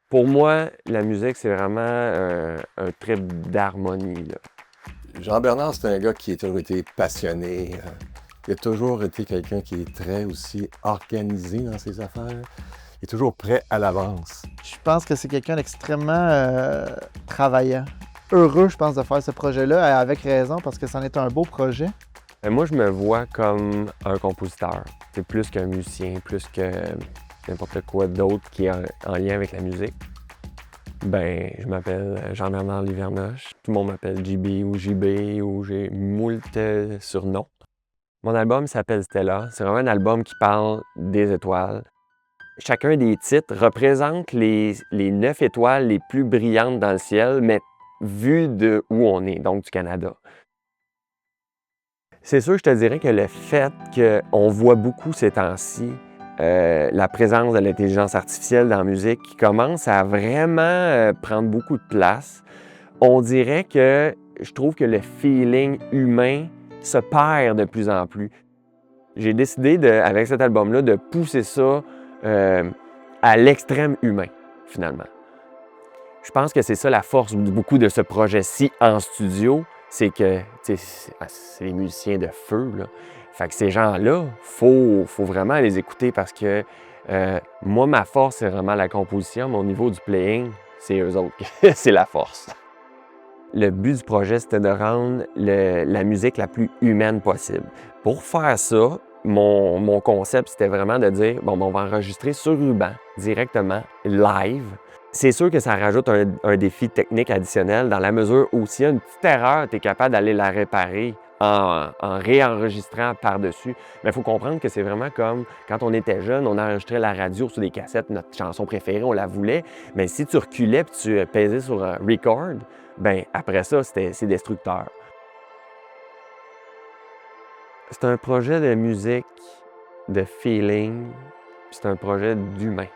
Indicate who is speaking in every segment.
Speaker 1: Pour moi, la musique, c'est vraiment un trip d'harmonie, là.
Speaker 2: Jean-Bernard, c'est un gars qui a toujours été passionné. Il a toujours été quelqu'un qui est très aussi organisé dans ses affaires. Il est toujours prêt à l'avance.
Speaker 3: Je pense que c'est quelqu'un d'extrêmement travaillant. Heureux, je pense, de faire ce projet-là, avec raison, parce que c'en est un beau projet.
Speaker 1: Moi, je me vois comme un compositeur. C'est plus qu'un musicien, plus que n'importe quoi d'autre qui est en lien avec la musique. Ben, je m'appelle Jean-Bernard Livernoche. Tout le monde m'appelle JB ou JB ou j'ai moult surnoms. Mon album s'appelle Stella. C'est vraiment un album qui parle des étoiles. Chacun des titres représente les 9 étoiles les plus brillantes dans le ciel, mais vues de où on est, donc du Canada. C'est sûr, je te dirais que le fait qu'on voit beaucoup ces temps-ci la présence de l'intelligence artificielle dans la musique qui commence à vraiment prendre beaucoup de place, on dirait que je trouve que le feeling humain se perd de plus en plus. J'ai décidé, avec cet album-là, de pousser ça à l'extrême humain, finalement. Je pense que c'est ça la force beaucoup de ce projet-ci en studio, c'est que c'est les musiciens de feu, là. Fait que ces gens-là, faut vraiment les écouter parce que moi, ma force, c'est vraiment la composition, mais au niveau du playing, c'est eux autres, c'est la force. Le but du projet, c'était de rendre la musique la plus humaine possible. Pour faire ça, mon concept, c'était vraiment de dire, bon, on va enregistrer sur ruban, directement, live. C'est sûr que ça rajoute un défi technique additionnel dans la mesure où s'il y a une petite erreur, tu es capable d'aller la réparer en réenregistrant par-dessus. Mais il faut comprendre que c'est vraiment comme quand on était jeune, on enregistrait la radio sur des cassettes, notre chanson préférée, on la voulait. Mais si tu reculais et tu pesais sur un record, ben après ça, c'est destructeur. C'est un projet de musique, de feeling, c'est un projet d'humain.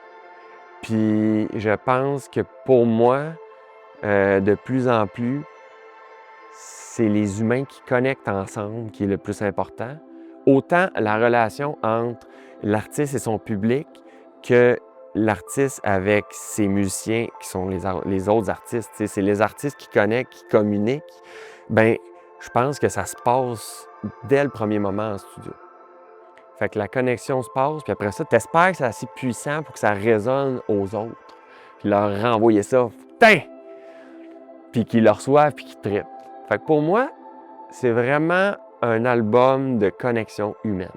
Speaker 1: Puis je pense que pour moi, de plus en plus, c'est les humains qui connectent ensemble qui est le plus important. Autant la relation entre l'artiste et son public que l'artiste avec ses musiciens qui sont les autres artistes. C'est les artistes qui connectent, qui communiquent. Bien, je pense que ça se passe dès le premier moment en studio. Fait que la connexion se passe, puis après ça, tu espères que c'est assez puissant pour que ça résonne aux autres. Puis leur renvoyer ça, putain! Puis qu'ils le reçoivent, puis qu'ils trippent. Fait que pour moi, c'est vraiment un album de connexion humaine.